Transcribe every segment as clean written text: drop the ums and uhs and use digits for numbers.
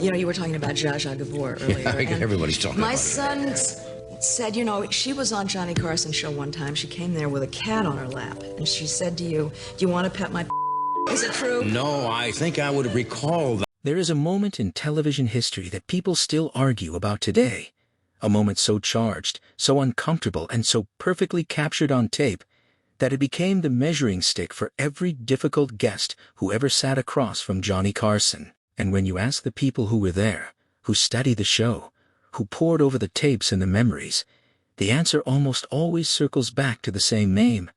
You were talking about Zsa Zsa Gabor earlier. And everybody's talking about my it. son said, she was on Johnny Carson's show one time. She came there with a cat on her lap, and she said to you, "Do you want to pet my Is it true?" No, I think I would recall that. There is a moment in television history that people still argue about today. A moment so charged, so uncomfortable, and so perfectly captured on tape that it became the measuring stick for every difficult guest who ever sat across from Johnny Carson. And when you ask the people who were there, who studied the show, who pored over the tapes and the memories, the answer almost always circles back to the same name.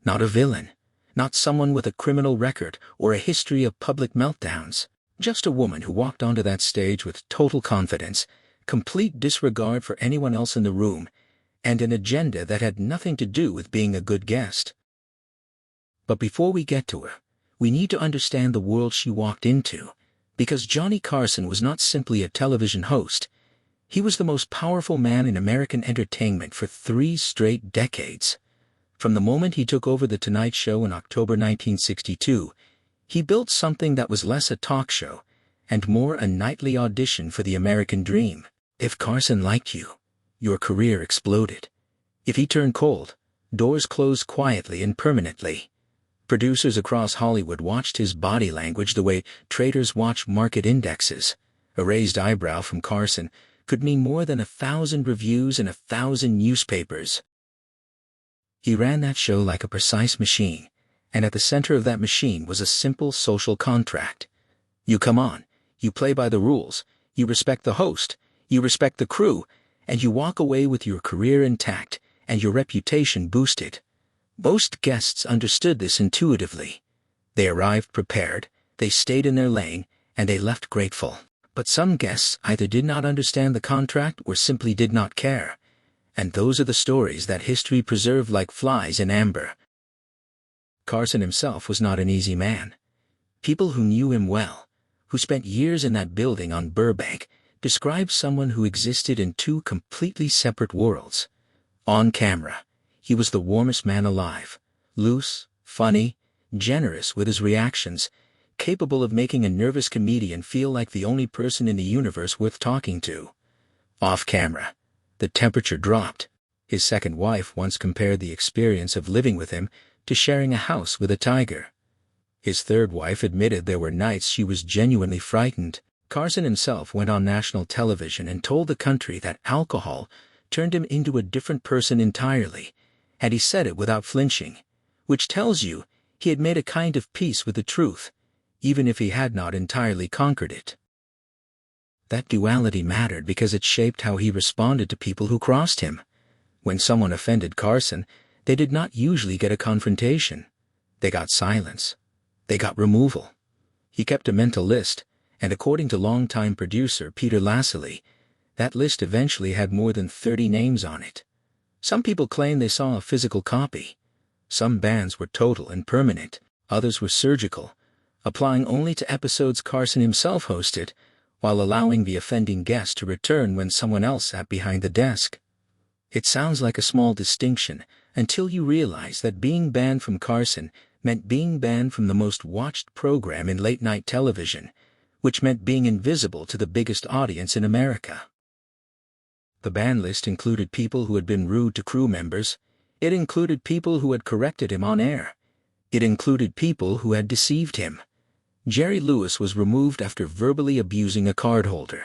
Not a villain, not someone with a criminal record or a history of public meltdowns. Just a woman who walked onto that stage with total confidence, complete disregard for anyone else in the room, and an agenda that had nothing to do with being a good guest. But before we get to her, we need to understand the world she walked into, because Johnny Carson was not simply a television host. He was the most powerful man in American entertainment for 3 straight decades. From the moment he took over The Tonight Show in October 1962, he built something that was less a talk show and more a nightly audition for the American dream. If Carson liked you, your career exploded. If he turned cold, doors closed quietly and permanently. Producers across Hollywood watched his body language the way traders watch market indexes. A raised eyebrow from Carson could mean more than 1,000 reviews in 1,000 newspapers. He ran that show like a precise machine, and at the center of that machine was a simple social contract. You come on, you play by the rules, you respect the host, you respect the crew, and you walk away with your career intact and your reputation boosted. Most guests understood this intuitively. They arrived prepared, they stayed in their lane, and they left grateful. But some guests either did not understand the contract or simply did not care. And those are the stories that history preserved like flies in amber. Carson himself was not an easy man. People who knew him well, who spent years in that building on Burbank, described someone who existed in 2 completely separate worlds. On camera, he was the warmest man alive, loose, funny, generous with his reactions, capable of making a nervous comedian feel like the only person in the universe worth talking to. Off camera, the temperature dropped. His second wife once compared the experience of living with him to sharing a house with a tiger. His third wife admitted there were nights she was genuinely frightened. Carson himself went on national television and told the country that alcohol turned him into a different person entirely, and he said it without flinching, which tells you he had made a kind of peace with the truth, even if he had not entirely conquered it. That duality mattered because it shaped how he responded to people who crossed him. When someone offended Carson, they did not usually get a confrontation. They got silence. They got removal. He kept a mental list, and according to longtime producer Peter Lassily, that list eventually had more than 30 names on it. Some people claim they saw a physical copy. Some bans were total and permanent. Others were surgical, applying only to episodes Carson himself hosted, while allowing the offending guest to return when someone else sat behind the desk. It sounds like a small distinction until you realize that being banned from Carson meant being banned from the most watched program in late-night television, which meant being invisible to the biggest audience in America. The ban list included people who had been rude to crew members. It included people who had corrected him on air. It included people who had deceived him. Jerry Lewis was removed after verbally abusing a cardholder.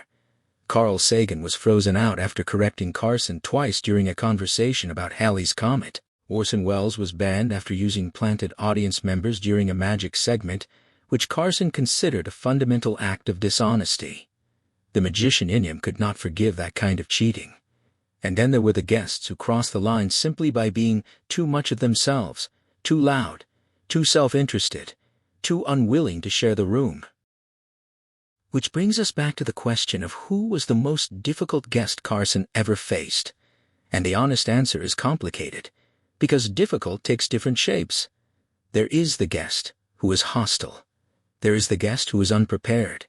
Carl Sagan was frozen out after correcting Carson twice during a conversation about Halley's Comet. Orson Welles was banned after using planted audience members during a magic segment, which Carson considered a fundamental act of dishonesty. The magician in him could not forgive that kind of cheating. And then there were the guests who crossed the line simply by being too much of themselves, too loud, too self-interested, too unwilling to share the room. Which brings us back to the question of who was the most difficult guest Carson ever faced. And the honest answer is complicated, because difficult takes different shapes. There is the guest who is hostile. There is the guest who is unprepared.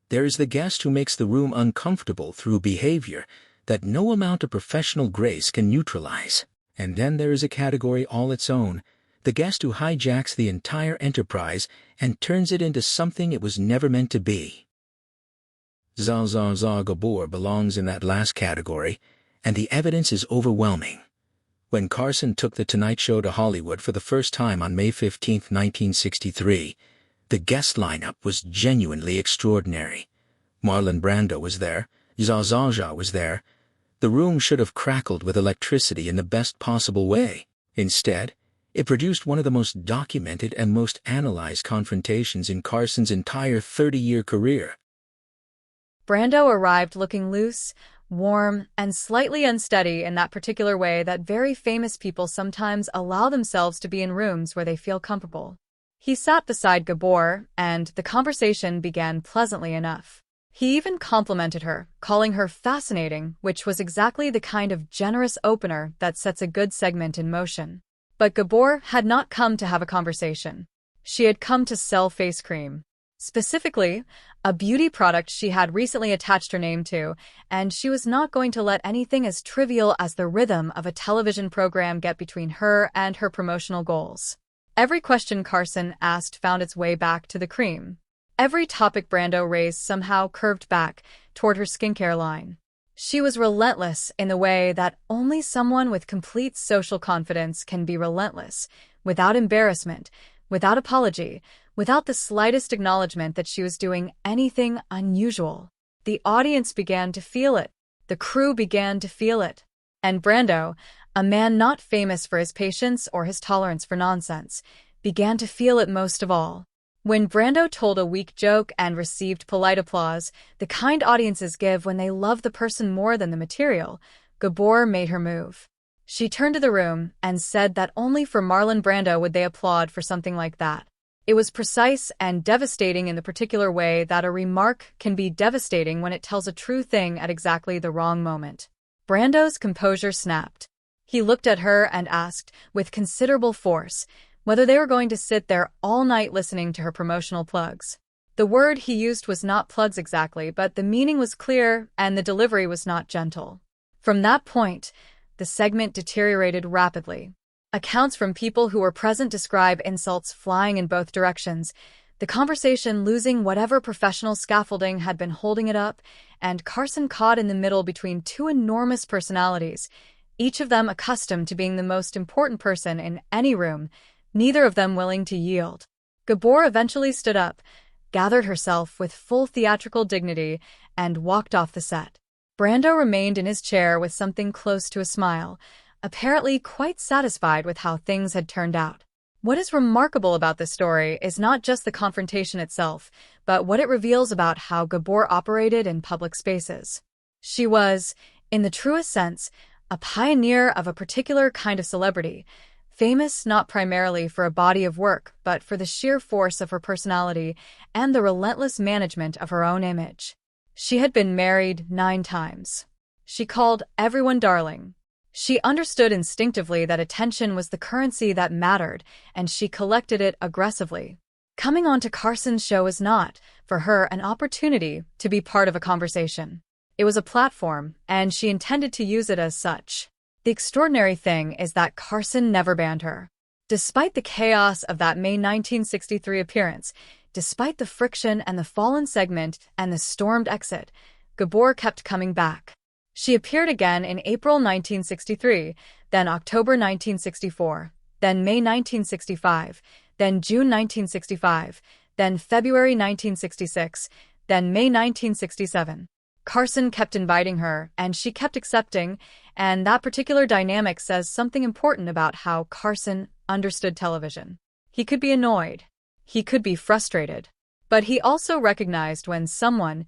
There is the guest who makes the room uncomfortable through behavior that no amount of professional grace can neutralize. And then there is a category all its own, the guest who hijacks the entire enterprise and turns it into something it was never meant to be. Zsa Zsa Gabor belongs in that last category, and the evidence is overwhelming. When Carson took The Tonight Show to Hollywood for the first time on May 15, 1963, the guest lineup was genuinely extraordinary. Marlon Brando was there, Zsa Zsa was there. The room should have crackled with electricity in the best possible way. Instead, it produced one of the most documented and most analyzed confrontations in Carson's entire 30-year career. Brando arrived looking loose, warm, and slightly unsteady in that particular way that very famous people sometimes allow themselves to be in rooms where they feel comfortable. He sat beside Gabor, and the conversation began pleasantly enough. He even complimented her, calling her fascinating, which was exactly the kind of generous opener that sets a good segment in motion. But Gabor had not come to have a conversation. She had come to sell face cream. Specifically, a beauty product she had recently attached her name to, and she was not going to let anything as trivial as the rhythm of a television program get between her and her promotional goals. Every question Carson asked found its way back to the cream. Every topic Brando raised somehow curved back toward her skincare line. She was relentless in the way that only someone with complete social confidence can be relentless, without embarrassment, without apology, without the slightest acknowledgement that she was doing anything unusual. The audience began to feel it. The crew began to feel it. And Brando, a man not famous for his patience or his tolerance for nonsense, began to feel it most of all. When Brando told a weak joke and received polite applause, the kind audiences give when they love the person more than the material, Gabor made her move. She turned to the room and said that only for Marlon Brando would they applaud for something like that. It was precise and devastating in the particular way that a remark can be devastating when it tells a true thing at exactly the wrong moment. Brando's composure snapped. He looked at her and asked, with considerable force, whether they were going to sit there all night listening to her promotional plugs. The word he used was not plugs exactly, but the meaning was clear and the delivery was not gentle. From that point, the segment deteriorated rapidly. Accounts from people who were present describe insults flying in both directions, the conversation losing whatever professional scaffolding had been holding it up, and Carson caught in the middle between two enormous personalities, each of them accustomed to being the most important person in any room, neither of them willing to yield. Gabor eventually stood up, gathered herself with full theatrical dignity, and walked off the set. Brando remained in his chair with something close to a smile, apparently quite satisfied with how things had turned out. What is remarkable about this story is not just the confrontation itself, but what it reveals about how Gabor operated in public spaces. She was, in the truest sense, a pioneer of a particular kind of celebrity, famous not primarily for a body of work, but for the sheer force of her personality and the relentless management of her own image. She had been married 9 times. She called everyone darling. She understood instinctively that attention was the currency that mattered, and she collected it aggressively. Coming onto Carson's show was not, for her, an opportunity to be part of a conversation. It was a platform, and she intended to use it as such. The extraordinary thing is that Carson never banned her. Despite the chaos of that May 1963 appearance, despite the friction and the fallen segment and the stormed exit, Gabor kept coming back. She appeared again in April 1963, then October 1964, then May 1965, then June 1965, then February 1966, then May 1967. Carson kept inviting her, and she kept accepting, and that particular dynamic says something important about how Carson understood television. He could be annoyed. He could be frustrated. But he also recognized when someone,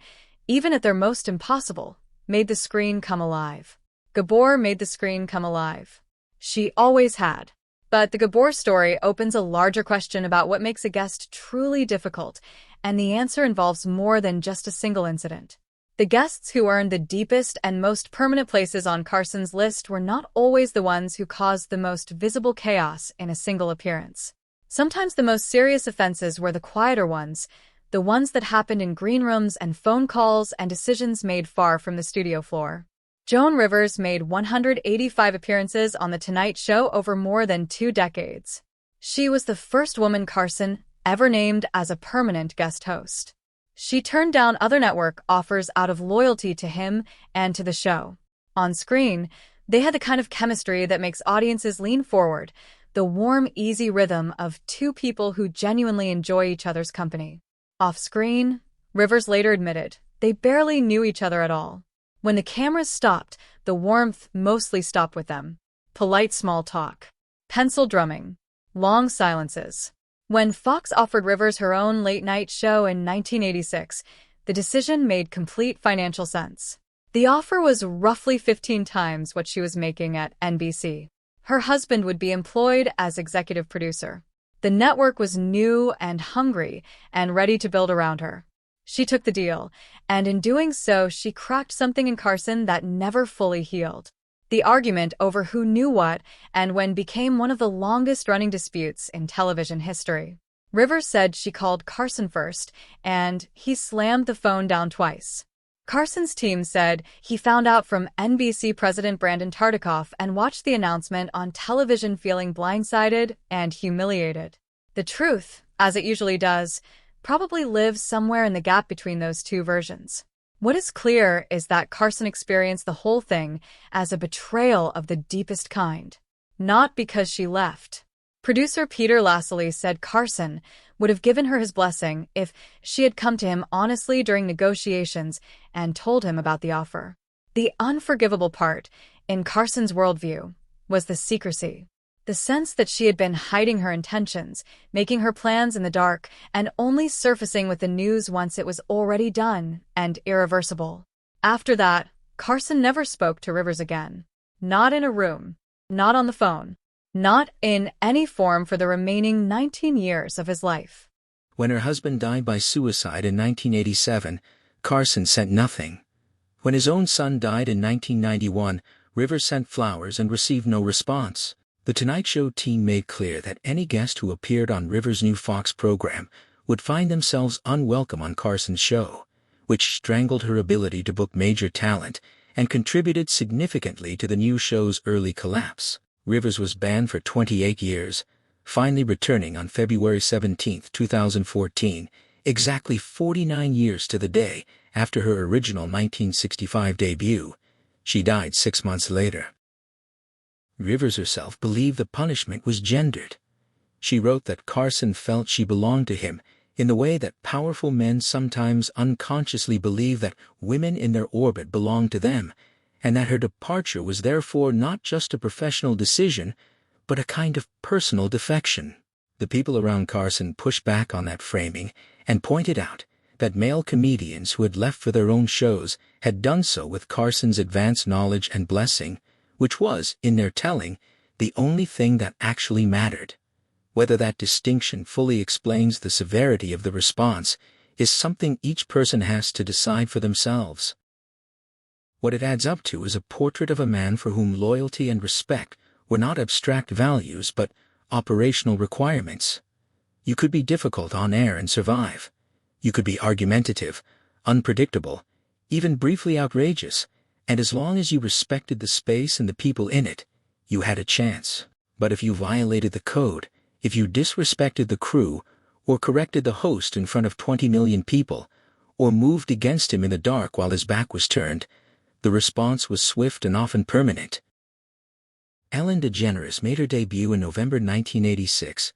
even at their most impossible, made the screen come alive. Gabor made the screen come alive. She always had. But the Gabor story opens a larger question about what makes a guest truly difficult, and the answer involves more than just a single incident. The guests who earned the deepest and most permanent places on Carson's list were not always the ones who caused the most visible chaos in a single appearance. Sometimes the most serious offenses were the quieter ones, the ones that happened in green rooms and phone calls and decisions made far from the studio floor. Joan Rivers made 185 appearances on The Tonight Show over more than 2 decades. She was the first woman Carson ever named as a permanent guest host. She turned down other network offers out of loyalty to him and to the show. On screen, they had the kind of chemistry that makes audiences lean forward, the warm, easy rhythm of two people who genuinely enjoy each other's company. Off-screen, Rivers later admitted, they barely knew each other at all. When the cameras stopped, the warmth mostly stopped with them. Polite small talk, pencil drumming, long silences. When Fox offered Rivers her own late-night show in 1986, the decision made complete financial sense. The offer was roughly 15 times what she was making at NBC. Her husband would be employed as executive producer. The network was new and hungry and ready to build around her. She took the deal, and in doing so, she cracked something in Carson that never fully healed. The argument over who knew what and when became one of the longest-running disputes in television history. Rivers said she called Carson first, and he slammed the phone down twice. Carson's team said he found out from NBC President Brandon Tartikoff and watched the announcement on television feeling blindsided and humiliated. The truth, as it usually does, probably lives somewhere in the gap between those two versions. What is clear is that Carson experienced the whole thing as a betrayal of the deepest kind, not because she left. Producer Peter Lassley said Carson would have given her his blessing if she had come to him honestly during negotiations and told him about the offer. The unforgivable part, in Carson's worldview, was the secrecy. The sense that she had been hiding her intentions, making her plans in the dark, and only surfacing with the news once it was already done and irreversible. After that, Carson never spoke to Rivers again. Not in a room, not on the phone, not in any form for the remaining 19 years of his life. When her husband died by suicide in 1987, Carson sent nothing. When his own son died in 1991, Rivers sent flowers and received no response. The Tonight Show team made clear that any guest who appeared on Rivers' new Fox program would find themselves unwelcome on Carson's show, which strangled her ability to book major talent and contributed significantly to the new show's early collapse. Rivers was banned for 28 years, finally returning on February 17, 2014, exactly 49 years to the day after her original 1965 debut. She died 6 months later. Rivers herself believed the punishment was gendered. She wrote that Carson felt she belonged to him in the way that powerful men sometimes unconsciously believe that women in their orbit belong to them, and that her departure was therefore not just a professional decision, but a kind of personal defection. The people around Carson pushed back on that framing and pointed out that male comedians who had left for their own shows had done so with Carson's advanced knowledge and blessing, which was, in their telling, the only thing that actually mattered. Whether that distinction fully explains the severity of the response is something each person has to decide for themselves. What it adds up to is a portrait of a man for whom loyalty and respect were not abstract values but operational requirements. You could be difficult on air and survive. You could be argumentative, unpredictable, even briefly outrageous, and as long as you respected the space and the people in it, you had a chance. But if you violated the code, if you disrespected the crew, or corrected the host in front of 20 million people, or moved against him in the dark while his back was turned, the response was swift and often permanent. Ellen DeGeneres made her debut in November 1986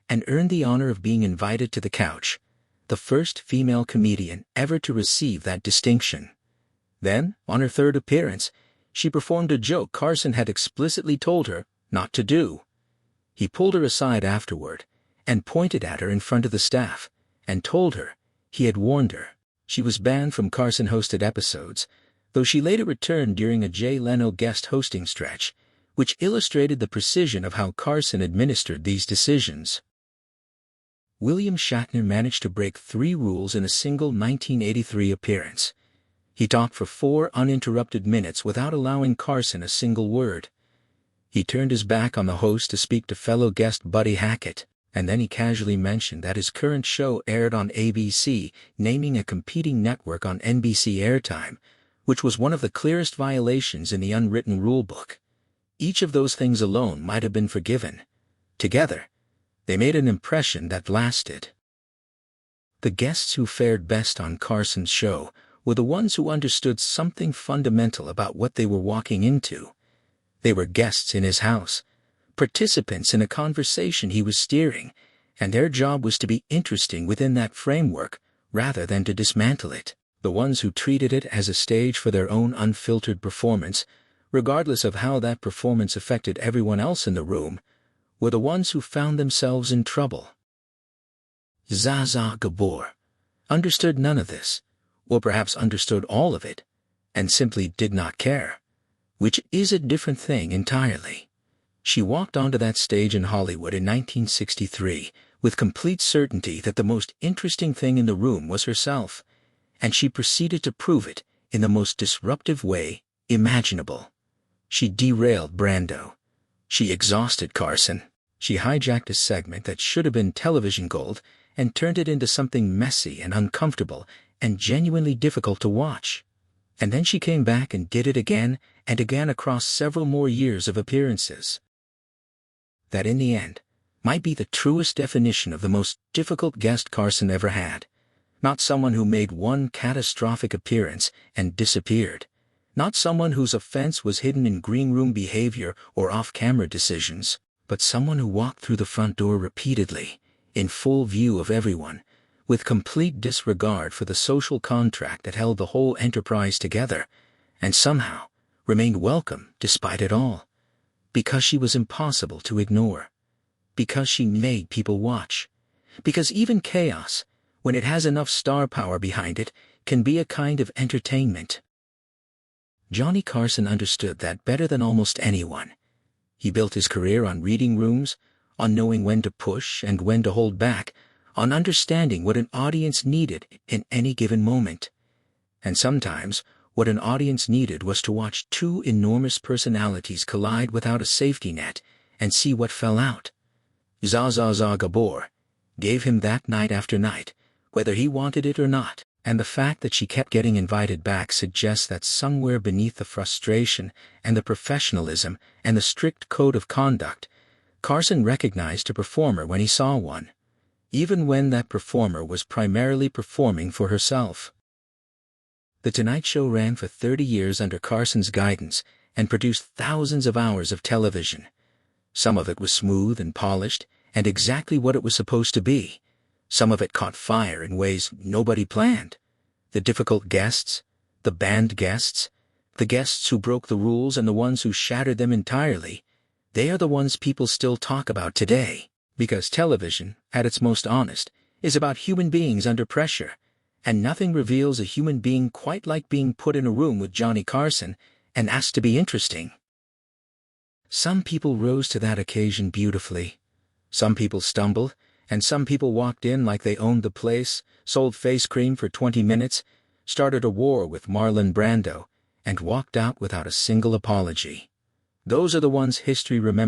and earned the honor of being invited to the couch, the first female comedian ever to receive that distinction. Then, on her third appearance, she performed a joke Carson had explicitly told her not to do. He pulled her aside afterward and pointed at her in front of the staff and told her he had warned her. She was banned from Carson-hosted episodes, though she later returned during a Jay Leno guest hosting stretch, which illustrated the precision of how Carson administered these decisions. William Shatner managed to break 3 rules in a single 1983 appearance. He talked for 4 uninterrupted minutes without allowing Carson a single word. He turned his back on the host to speak to fellow guest Buddy Hackett, and then he casually mentioned that his current show aired on ABC, naming a competing network on NBC airtime, which was one of the clearest violations in the unwritten rulebook. Each of those things alone might have been forgiven. Together, they made an impression that lasted. The guests who fared best on Carson's show were the ones who understood something fundamental about what they were walking into. They were guests in his house, participants in a conversation he was steering, and their job was to be interesting within that framework rather than to dismantle it. The ones who treated it as a stage for their own unfiltered performance, regardless of how that performance affected everyone else in the room, were the ones who found themselves in trouble. Zsa Zsa Gabor understood none of this, or perhaps understood all of it, and simply did not care, which is a different thing entirely. She walked onto that stage in Hollywood in 1963 with complete certainty that the most interesting thing in the room was herself, and she proceeded to prove it in the most disruptive way imaginable. She derailed Brando. She exhausted Carson. She hijacked a segment that should have been television gold and turned it into something messy and uncomfortable and genuinely difficult to watch. And then she came back and did it again and again across several more years of appearances. That in the end might be the truest definition of the most difficult guest Carson ever had. Not someone who made one catastrophic appearance and disappeared. Not someone whose offense was hidden in green room behavior or off-camera decisions, but someone who walked through the front door repeatedly, in full view of everyone, with complete disregard for the social contract that held the whole enterprise together, and somehow remained welcome despite it all. Because she was impossible to ignore. Because she made people watch. Because even chaos, when it has enough star power behind it, can be a kind of entertainment. Johnny Carson understood that better than almost anyone. He built his career on reading rooms, on knowing when to push and when to hold back, on understanding what an audience needed in any given moment. And sometimes, what an audience needed was to watch two enormous personalities collide without a safety net and see what fell out. Zsa Zsa Gabor gave him that night after night, whether he wanted it or not, and the fact that she kept getting invited back suggests that somewhere beneath the frustration and the professionalism and the strict code of conduct, Carson recognized a performer when he saw one, even when that performer was primarily performing for herself. The Tonight Show ran for 30 years under Carson's guidance and produced thousands of hours of television. Some of it was smooth and polished and exactly what it was supposed to be. Some of it caught fire in ways nobody planned. The difficult guests, the banned guests, the guests who broke the rules and the ones who shattered them entirely, they are the ones people still talk about today, because television, at its most honest, is about human beings under pressure, and nothing reveals a human being quite like being put in a room with Johnny Carson and asked to be interesting. Some people rose to that occasion beautifully. Some people stumbled, and some people walked in like they owned the place, sold face cream for 20 minutes, started a war with Marlon Brando, and walked out without a single apology. Those are the ones history remembers.